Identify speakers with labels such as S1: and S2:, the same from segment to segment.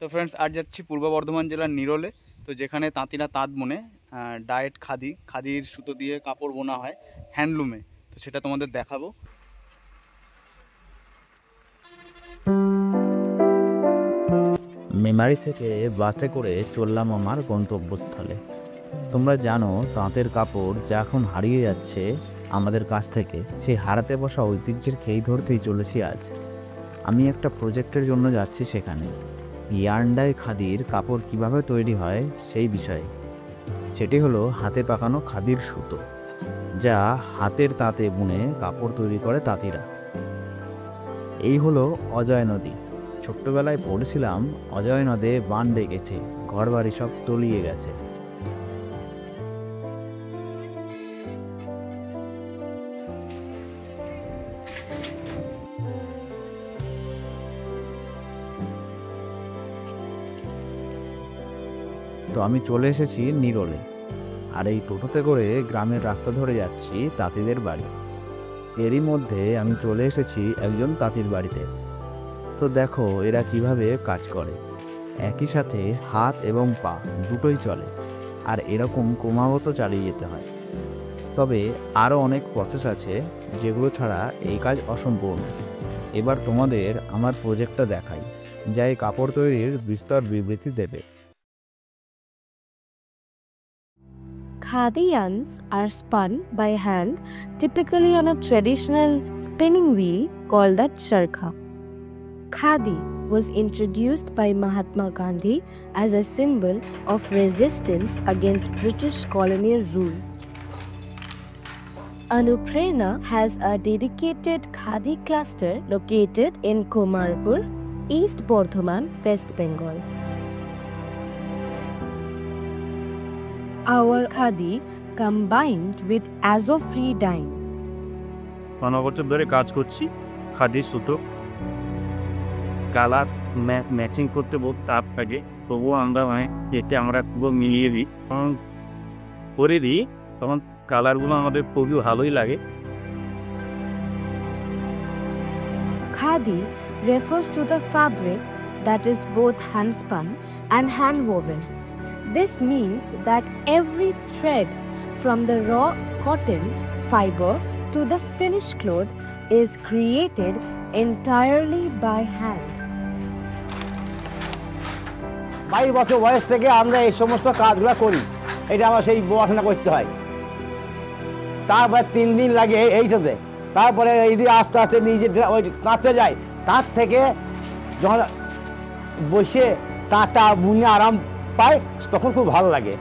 S1: তো ফ্রেন্ডস, আজ যাচ্ছি পূর্ব বর্ধমান জেলার নিরোলে। তো যেখানে তাঁতিরা তাঁত বোনে, ডায়েট খাদির সুতো দিয়ে কাপড় বোনা হয় হ্যান্ডলুমে। তো সেটা তোমাদের দেখাবো।
S2: মেমারি থেকে বাসে করে চললাম আমার গন্তব্যস্থলে। তোমরা জানো, তাঁতের কাপড় যা এখন হারিয়ে যাচ্ছে আমাদের কাছ থেকে, সেই হারাতে বসা ঐতিহ্যের খেই ধরতেই চলেছি আজ। আমি একটা প্রজেক্টের জন্য যাচ্ছি সেখানে। ইয়ার্ন খাদির কাপড় কিভাবে তৈরি হয় সেই বিষয়ে। সেটি হলো হাতে পাকানো খাদির সুতো, যা হাতের তাঁতে বুনে কাপড় তৈরি করে তাঁতিরা। এই হলো অজয় নদী। ছোট্টবেলায় পড়েছিলাম, অজয় নদে বান ডেকেছে, ঘরবাড়ি সব তলিয়ে গেছে। তো আমি চলে এসেছি নিরোলে, আর এই টোটোতে করে গ্রামের রাস্তা ধরে যাচ্ছি তাঁতিদের বাড়ি। এরই মধ্যে আমি চলে এসেছি একজন তাঁতির বাড়িতে। তো দেখো এরা কিভাবে কাজ করে। একই সাথে হাত এবং পা দুটোই চলে, আর এরকম ক্রমাগত চালিয়ে যেতে হয়। তবে আরও অনেক প্রসেস আছে যেগুলো ছাড়া এই কাজ অসম্পূর্ণ। এবার তোমাদের আমার প্রজেক্টটা দেখাই, যা এই কাপড় তৈরির বিস্তর বিবৃতি দেবে।
S3: Khadi yarns are spun by hand, typically on a traditional spinning wheel called a charkha. Khadi was introduced by Mahatma Gandhi as a symbol of resistance against British colonial rule. Anuprerna has a dedicated Khadi cluster located in Komarpur, East Bardhaman, West Bengal. Our Khadi combined with Azo-free dyeing.
S4: 15 বছর ধরে কাজ করছি খাদির সুতো। Colour matching করতে বহুত tough থাকে, তবুও আমরা এতে আমরা পুরো মিলিয়ে দিই, করে দিই, তখন কালারগুলো আমাদের খুবই ভালোই লাগে।
S3: Khadi refers to the fabric that is both hand-spun and hand-woven. This means that every thread from the raw cotton fiber to the finished cloth is created entirely by hand.
S5: 22 বছর বয়স থেকে আমরা এই সমস্ত কাজগুলো করি। এটা আমার সেই পড়াশোনা করতে হয়, তারপরে 3 দিন লাগে এইটাতে। তারপরে এই যে আস্তে আস্তে নিজে ওই তাঁতে যাই, তাঁত থেকে যখন বসে তাঁতটা বুনে আরাম পাই, তখন খুব ভালো লাগে।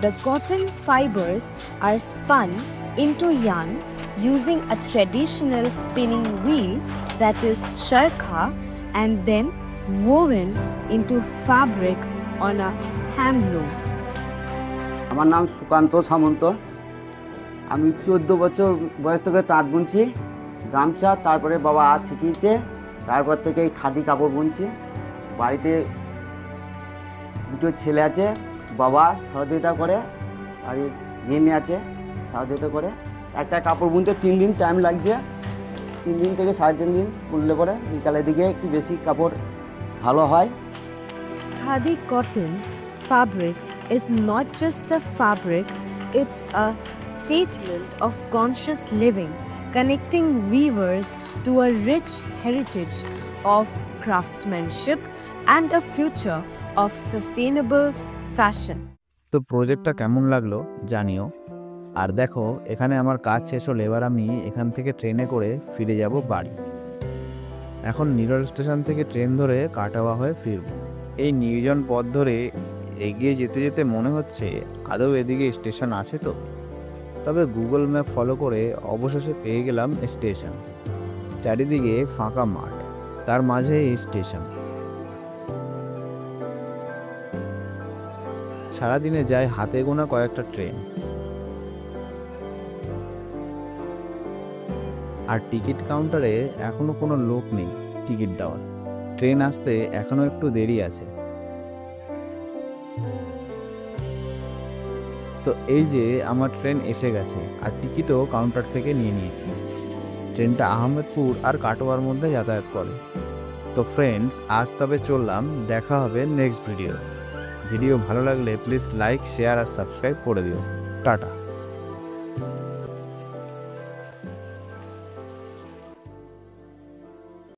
S3: The cotton fibers are spun into yarn using a traditional spinning wheel, that is charkha, and then woven into fabric on a hand loom.
S5: আমার নাম সুকান্ত সামন্ত। আমি 14 বছর বয়স থেকে তাঁত বুনছি, গামছা। তারপরে বাবা আজ শিখিয়েছে, তারপর থেকে এই খাদি কাপড় বুনছি। বাড়িতে দুটো ছেলে আছে, বাবা সহযোগিতা করে, আর গিন্নি আছে সহযোগিতা করে। একটা কাপড় বুনতে 3 দিন টাইম লাগছে, 3 দিন থেকে 3.5 দিন বুনলে পরে বিকালের দিকে একটু বেশি কাপড় ভালো হয়।
S3: Khadi cotton fabric is not just a fabric, it's a statement of conscious living, connecting weavers to a rich heritage of craftsmanship and a future of sustainable fashion.
S2: তো প্রজেক্টটা কেমন লাগলো জানিও। আর দেখো, এখানে আমার কাজ শেষ হলে এবার আমি এখান থেকে ট্রেনে করে ফিরে যাব বাড়ি। এখন নিরোল স্টেশন থেকে ট্রেন ধরে কাটোয়া হয়ে ফিরব। এই নির্জন পথ ধরে এগিয়ে যেতে যেতে মনে হচ্ছে আদৌ এদিকে স্টেশন আছে তো। তবে গুগল ম্যাপ ফলো করে অবশেষে পেয়ে গেলাম স্টেশন। চারিদিকে ফাঁকা মাঠ, তার মাঝে এই স্টেশন। সারাদিনে যায় হাতে গোনা কয়েকটা ট্রেন, আর টিকিট কাউন্টারে এখনো কোনো লোক নেই টিকিট দেওয়ার। ট্রেন আসতে এখনো একটু দেরি আছে। তো এই যে আমার ট্রেন এসে গেছে, আর টিকিটও কাউন্টার থেকে নিয়ে নিয়েছি। ট্রেনটা আহমেদপুর আর কাটোয়ার মধ্যে যাতায়াত করে। তো ফ্রেন্ডস, আজ তবে চললাম, দেখা হবে নেক্সট ভিডিও ভালো লাগলে প্লিজ লাইক, শেয়ার আর সাবস্ক্রাইব করে দিও। টাটা।